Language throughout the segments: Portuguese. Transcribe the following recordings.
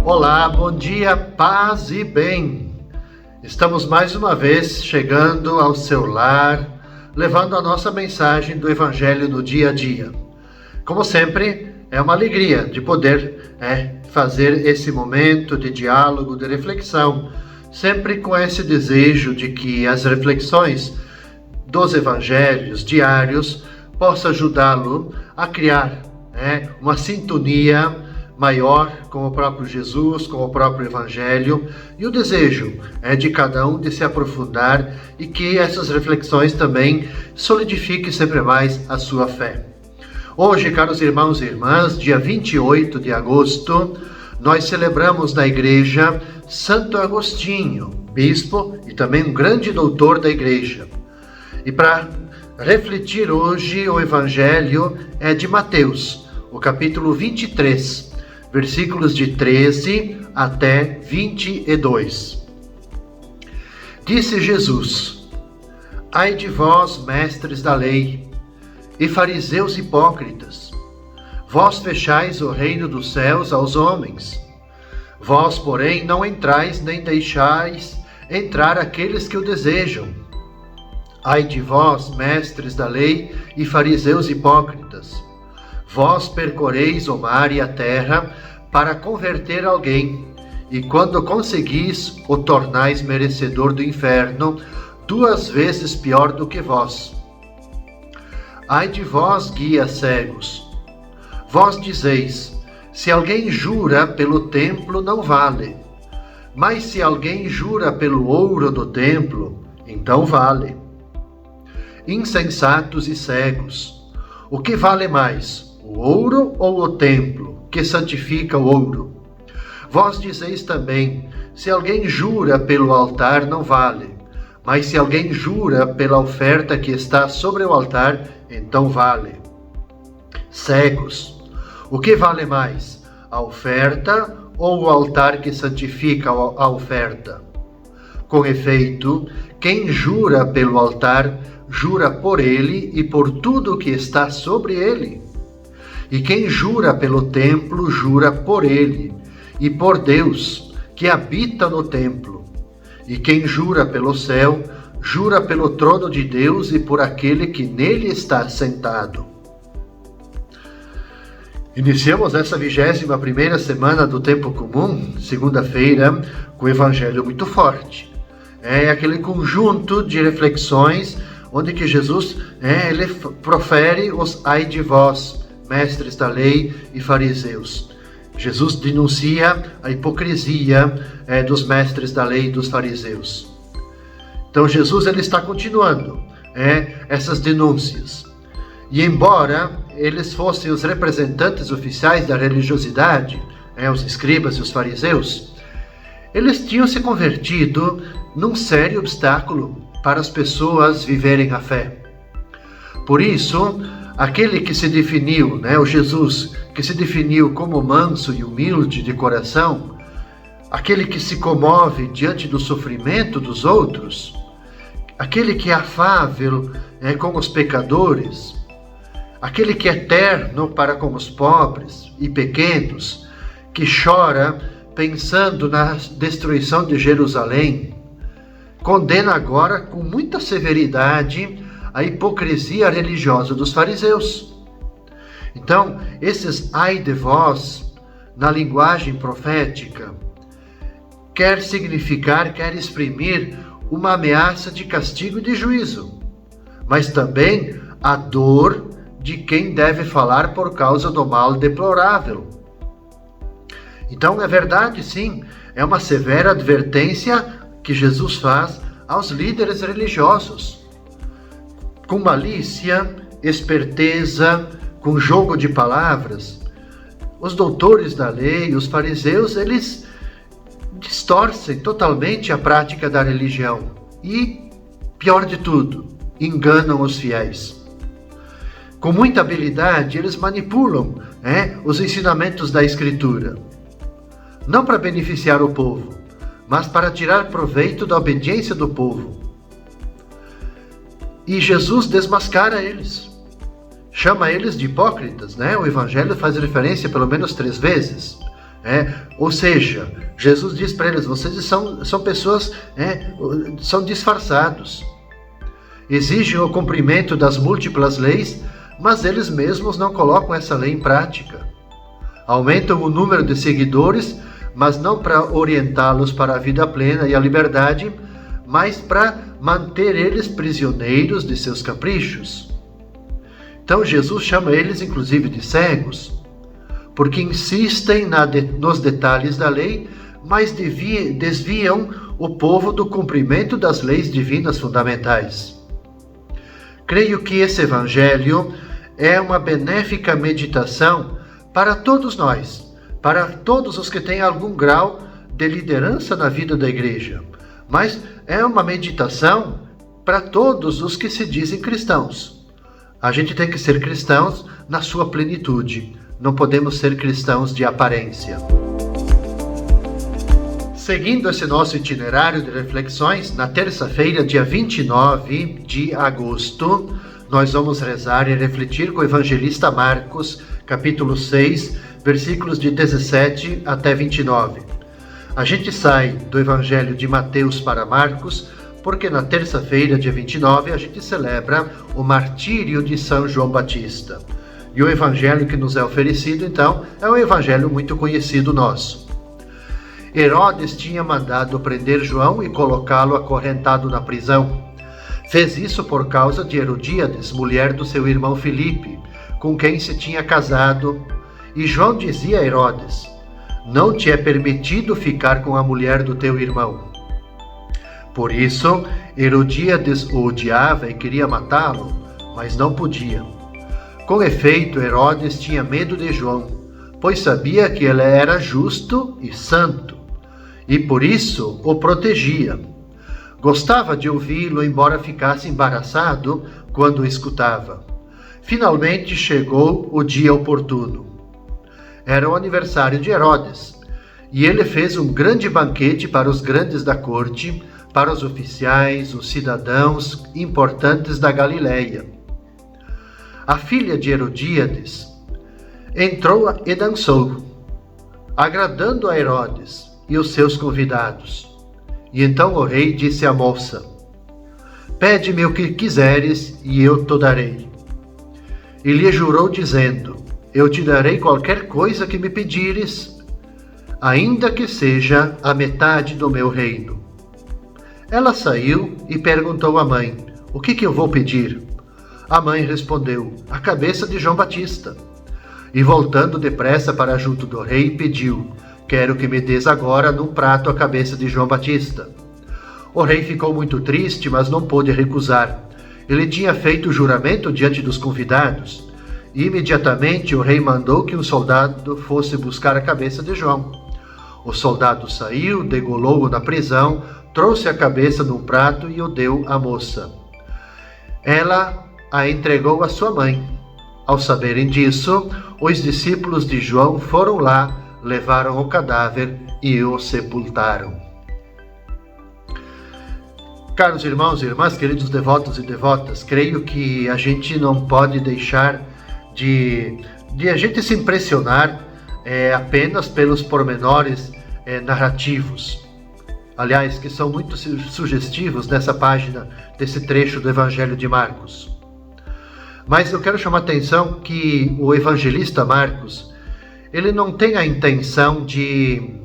Olá, bom dia, paz e bem. Estamos mais uma vez chegando ao seu lar, levando a nossa mensagem do Evangelho no dia a dia. Como sempre, é uma alegria de poder fazer esse momento de diálogo, de reflexão, sempre com esse desejo de que as reflexões dos Evangelhos diários possam ajudá-lo a criar uma sintonia maior com o próprio Jesus, com o próprio Evangelho, e o desejo de cada um de se aprofundar e que essas reflexões também solidifiquem sempre mais a sua fé. Hoje, caros irmãos e irmãs, dia 28 de agosto, nós celebramos na igreja Santo Agostinho, bispo e também um grande doutor da igreja. E para refletir hoje, o Evangelho é de Mateus, o capítulo 23, versículos de 13 até 22. Disse Jesus: Ai de vós, mestres da lei, e fariseus hipócritas, vós fechais o reino dos céus aos homens. Vós, porém, não entrais nem deixais entrar aqueles que o desejam. Ai de vós, mestres da lei e fariseus hipócritas, vós percorreis o mar e a terra para converter alguém, e quando conseguis, o tornais merecedor do inferno, 2 vezes pior do que vós. Ai de vós, guias cegos! Vós dizeis: se alguém jura pelo templo, não vale. Mas se alguém jura pelo ouro do templo, então vale. Insensatos e cegos! O que vale mais, o ouro ou o templo, que santifica o ouro? Vós dizeis também: se alguém jura pelo altar, não vale. Mas se alguém jura pela oferta que está sobre o altar, então vale. Cegos! O que vale mais, a oferta ou o altar que santifica a oferta? Com efeito, quem jura pelo altar, jura por ele e por tudo o que está sobre ele. E quem jura pelo templo, jura por ele e por Deus, que habita no templo. E quem jura pelo céu, jura pelo trono de Deus e por aquele que nele está sentado. Iniciamos essa 21ª semana do Tempo Comum, segunda-feira, com o Evangelho muito forte. É aquele conjunto de reflexões onde que Jesus ele profere os ai de vós, mestres da lei e fariseus. Jesus denuncia a hipocrisia dos mestres da lei e dos fariseus. Então Jesus ele está continuando essas denúncias. E embora eles fossem os representantes oficiais da religiosidade, os escribas e os fariseus, eles tinham se convertido num sério obstáculo para as pessoas viverem a fé. Por isso, aquele que se definiu, o Jesus, que se definiu como manso e humilde de coração, aquele que se comove diante do sofrimento dos outros, aquele que é afável com os pecadores, aquele que é terno para com os pobres e pequenos, que chora pensando na destruição de Jerusalém, condena agora com muita severidade a hipocrisia religiosa dos fariseus. Então, esses ai de vós, na linguagem profética, quer significar, quer exprimir uma ameaça de castigo e de juízo, mas também a dor de quem deve falar por causa do mal deplorável. Então, é verdade, sim, é uma severa advertência que Jesus faz aos líderes religiosos. Com malícia, esperteza, com jogo de palavras, os doutores da lei, os fariseus, eles distorcem totalmente a prática da religião e, pior de tudo, enganam os fiéis. Com muita habilidade, eles manipulam os ensinamentos da Escritura, não para beneficiar o povo, mas para tirar proveito da obediência do povo. E Jesus desmascara eles, chama eles de hipócritas, O Evangelho faz referência pelo menos 3 vezes Ou seja, Jesus diz para eles: vocês são pessoas, são disfarçados. Exigem o cumprimento das múltiplas leis, mas eles mesmos não colocam essa lei em prática. Aumentam o número de seguidores, mas não para orientá-los para a vida plena e a liberdade, mas para manter eles prisioneiros de seus caprichos. Então Jesus chama eles inclusive de cegos, porque insistem nos detalhes da lei, mas desviam o povo do cumprimento das leis divinas fundamentais. Creio que esse evangelho é uma benéfica meditação para todos nós, para todos os que têm algum grau de liderança na vida da igreja, mas é uma meditação para todos os que se dizem cristãos. A gente tem que ser cristãos na sua plenitude, não podemos ser cristãos de aparência. Seguindo esse nosso itinerário de reflexões, na terça-feira, dia 29 de agosto, nós vamos rezar e refletir com o evangelista Marcos, capítulo 6, versículos de 17 até 29. A gente sai do evangelho de Mateus para Marcos, porque na terça-feira, dia 29, a gente celebra o martírio de São João Batista. E o evangelho que nos é oferecido, então, é um evangelho muito conhecido nosso. Herodes tinha mandado prender João e colocá-lo acorrentado na prisão. Fez isso por causa de Herodíades, mulher do seu irmão Filipe, com quem se tinha casado. E João dizia a Herodes: não te é permitido ficar com a mulher do teu irmão. Por isso, Herodíades o odiava e queria matá-lo, mas não podia. Com efeito, Herodes tinha medo de João, pois sabia que ele era justo e santo, e por isso o protegia. Gostava de ouvi-lo, embora ficasse embaraçado quando o escutava. Finalmente chegou o dia oportuno. Era o aniversário de Herodes, e ele fez um grande banquete para os grandes da corte, para os oficiais, os cidadãos importantes da Galileia. A filha de Herodíades entrou e dançou, agradando a Herodes e os seus convidados. E então o rei disse à moça: pede-me o que quiseres e eu te darei. E lhe jurou dizendo: eu te darei qualquer coisa que me pedires, ainda que seja a metade do meu reino. Ela saiu e perguntou à mãe: o que eu vou pedir? A mãe respondeu: a cabeça de João Batista. E voltando depressa para junto do rei, pediu: quero que me des agora num prato a cabeça de João Batista. O rei ficou muito triste, mas não pôde recusar. Ele tinha feito o juramento diante dos convidados. E imediatamente o rei mandou que um soldado fosse buscar a cabeça de João. O soldado saiu, degolou-o na prisão, trouxe a cabeça num prato e o deu à moça. Ela a entregou à sua mãe. Ao saberem disso, os discípulos de João foram lá, levaram o cadáver e o sepultaram. Caros irmãos e irmãs, queridos devotos e devotas, creio que a gente não pode deixar de a gente se impressionar apenas pelos pormenores narrativos. Aliás, que são muito sugestivos nessa página desse trecho do Evangelho de Marcos. Mas eu quero chamar a atenção que o evangelista Marcos, ele não tem a intenção de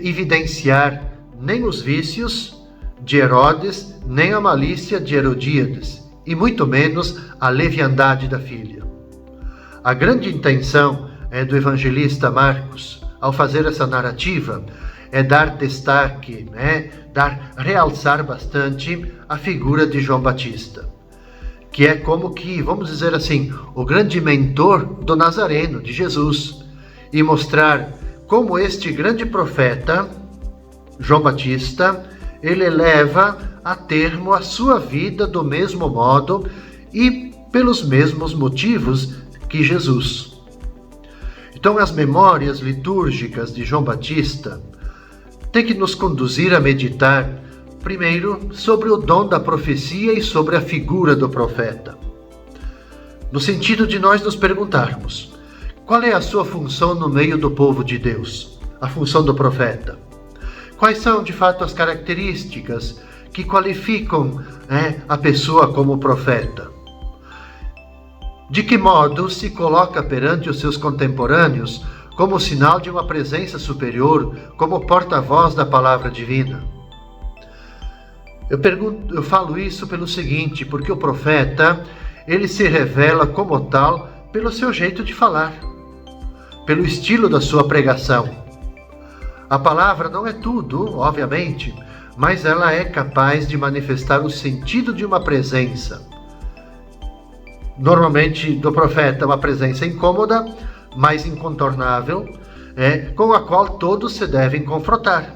evidenciar nem os vícios de Herodes, nem a malícia de Herodíades, e muito menos a leviandade da filha. A grande intenção do evangelista Marcos, ao fazer essa narrativa, é dar destaque, realçar bastante a figura de João Batista, que é como que, vamos dizer assim, o grande mentor do Nazareno, de Jesus, e mostrar como este grande profeta, João Batista, ele leva a termo a sua vida do mesmo modo e pelos mesmos motivos que Jesus. Então, as memórias litúrgicas de João Batista têm que nos conduzir a meditar, primeiro, sobre o dom da profecia e sobre a figura do profeta. No sentido de nós nos perguntarmos: Qual é a sua função no meio do povo de Deus? A função do profeta? Quais são, de fato, as características que qualificam a pessoa como profeta? De que modo se coloca perante os seus contemporâneos como sinal de uma presença superior, como porta-voz da palavra divina? Eu falo isso pelo seguinte, porque o profeta, ele se revela como tal pelo seu jeito de falar, pelo estilo da sua pregação. A palavra não é tudo, obviamente, mas ela é capaz de manifestar o sentido de uma presença. Normalmente, do profeta, uma presença incômoda, mas incontornável, com a qual todos se devem confrontar.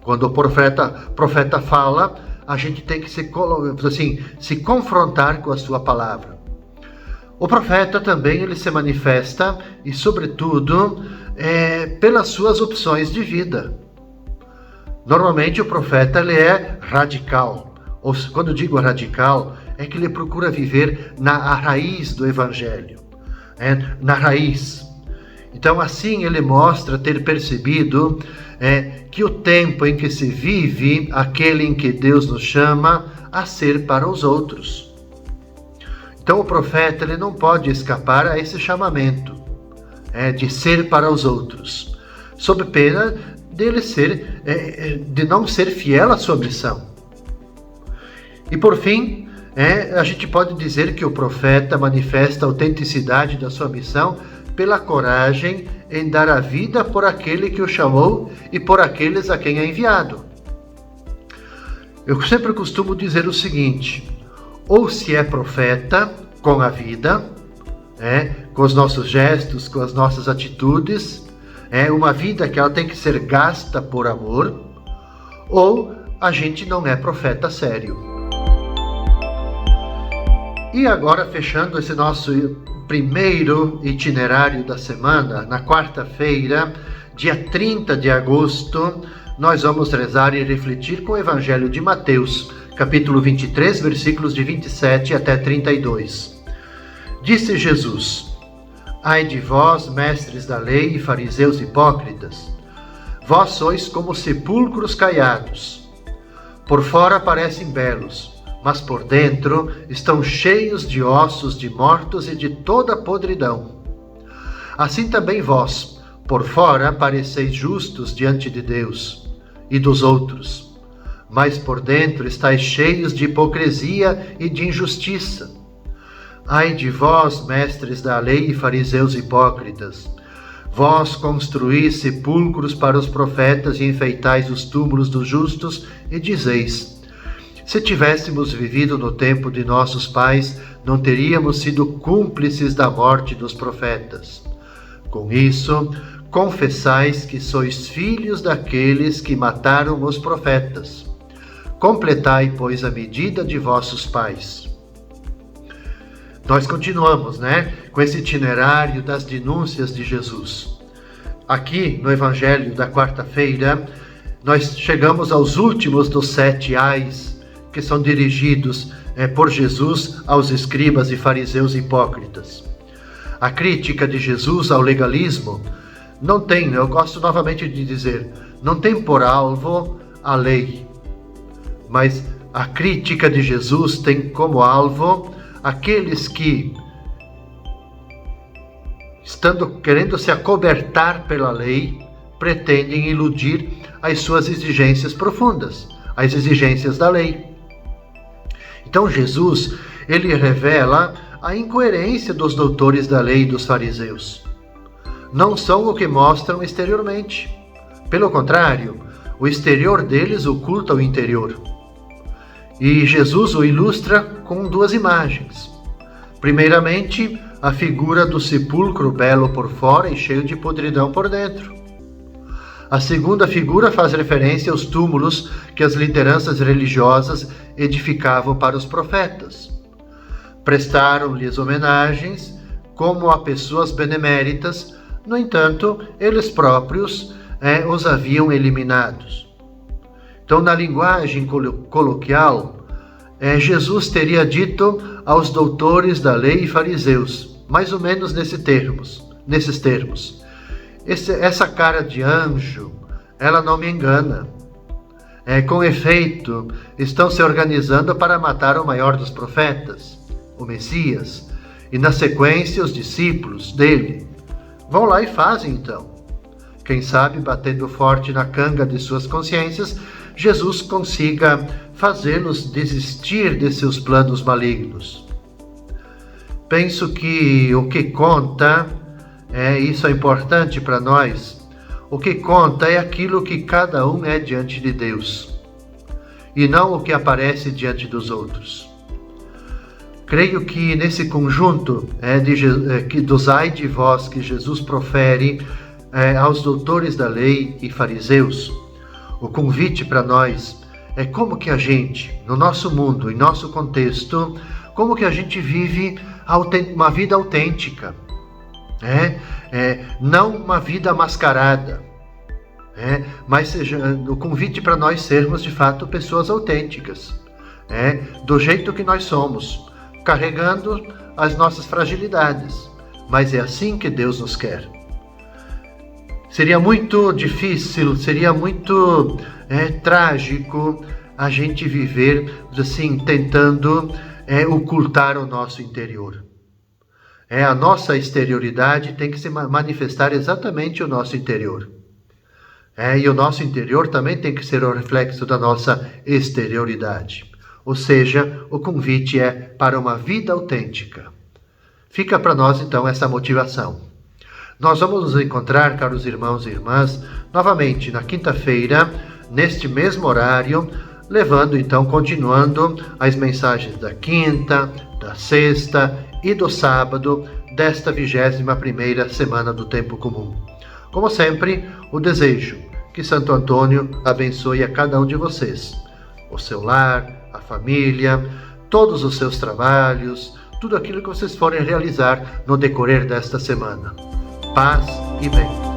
Quando o profeta fala, a gente tem que se confrontar com a sua palavra. O profeta também ele se manifesta, e sobretudo, pelas suas opções de vida. Normalmente o profeta ele é radical. Ou quando digo radical, é que ele procura viver na raiz do evangelho, na raiz. Então assim ele mostra ter percebido que o tempo em que se vive, aquele em que Deus nos chama a ser para os outros. Então o profeta ele não pode escapar a esse chamamento, de ser para os outros, sob pena dele de não ser fiel à sua missão. E por fim, a gente pode dizer que o profeta manifesta a autenticidade da sua missão pela coragem em dar a vida por aquele que o chamou e por aqueles a quem é enviado. Eu sempre costumo dizer o seguinte: ou se é profeta com a vida, com os nossos gestos, com as nossas atitudes, uma vida que ela tem que ser gasta por amor, ou a gente não é profeta sério. E agora, fechando esse nosso primeiro itinerário da semana, na quarta-feira, dia 30 de agosto, nós vamos rezar e refletir com o Evangelho de Mateus, capítulo 23, versículos de 27 até 32. Disse Jesus: Ai de vós, mestres da lei e fariseus hipócritas, vós sois como sepulcros caiados. Por fora parecem belos, mas por dentro estão cheios de ossos de mortos e de toda podridão. Assim também vós, por fora pareceis justos diante de Deus e dos outros, mas por dentro estáis cheios de hipocrisia e de injustiça. Ai de vós, mestres da lei e fariseus hipócritas, vós construís sepulcros para os profetas e enfeitais os túmulos dos justos e dizeis: se tivéssemos vivido no tempo de nossos pais, não teríamos sido cúmplices da morte dos profetas. Com isso, confessais que sois filhos daqueles que mataram os profetas. Completai, pois, a medida de vossos pais. Nós continuamos, com esse itinerário das denúncias de Jesus. Aqui, no Evangelho da quarta-feira, nós chegamos aos últimos dos 7 ais, que são dirigidos por Jesus aos escribas e fariseus hipócritas. A crítica de Jesus ao legalismo não tem, eu gosto novamente de dizer, não tem por alvo a lei, mas a crítica de Jesus tem como alvo aqueles que, querendo se acobertar pela lei, pretendem iludir as suas exigências profundas, as exigências da lei. Então Jesus, ele revela a incoerência dos doutores da lei e dos fariseus. Não são o que mostram exteriormente. Pelo contrário, o exterior deles oculta o interior. E Jesus o ilustra com 2 imagens. Primeiramente, a figura do sepulcro belo por fora e cheio de podridão por dentro. A segunda figura faz referência aos túmulos que as lideranças religiosas edificavam para os profetas. Prestaram-lhes homenagens como a pessoas beneméritas, no entanto, eles próprios os haviam eliminados. Então, na linguagem coloquial, Jesus teria dito aos doutores da lei e fariseus, mais ou menos nesses termos: nesses termos: essa cara de anjo, ela não me engana. Com efeito, estão se organizando para matar o maior dos profetas, o Messias, e na sequência os discípulos dele. Vão lá e fazem então. Quem sabe, batendo forte na canga de suas consciências, Jesus consiga fazê-los desistir de seus planos malignos. Penso que o que conta, isso é importante para nós, o que conta é aquilo que cada um é diante de Deus, e não o que aparece diante dos outros. Creio que nesse conjunto dos ai de vós que Jesus profere aos doutores da lei e fariseus, o convite para nós é como que a gente, no nosso mundo, em nosso contexto, como que a gente vive uma vida autêntica, não uma vida mascarada, mas seja o convite para nós sermos de fato pessoas autênticas, do jeito que nós somos, carregando as nossas fragilidades, mas é assim que Deus nos quer. Seria muito difícil, seria muito trágico a gente viver assim, tentando ocultar o nosso interior. A nossa exterioridade tem que se manifestar exatamente o nosso interior. E o nosso interior também tem que ser o reflexo da nossa exterioridade. Ou seja, o convite é para uma vida autêntica. Fica para nós, então, essa motivação. Nós vamos nos encontrar, caros irmãos e irmãs, novamente na quinta-feira, neste mesmo horário, levando, então, continuando as mensagens da quinta, da sexta e do sábado desta 21ª semana do Tempo Comum. Como sempre, o desejo que Santo Antônio abençoe a cada um de vocês, o seu lar, a família, todos os seus trabalhos, tudo aquilo que vocês forem realizar no decorrer desta semana. Paz e bem.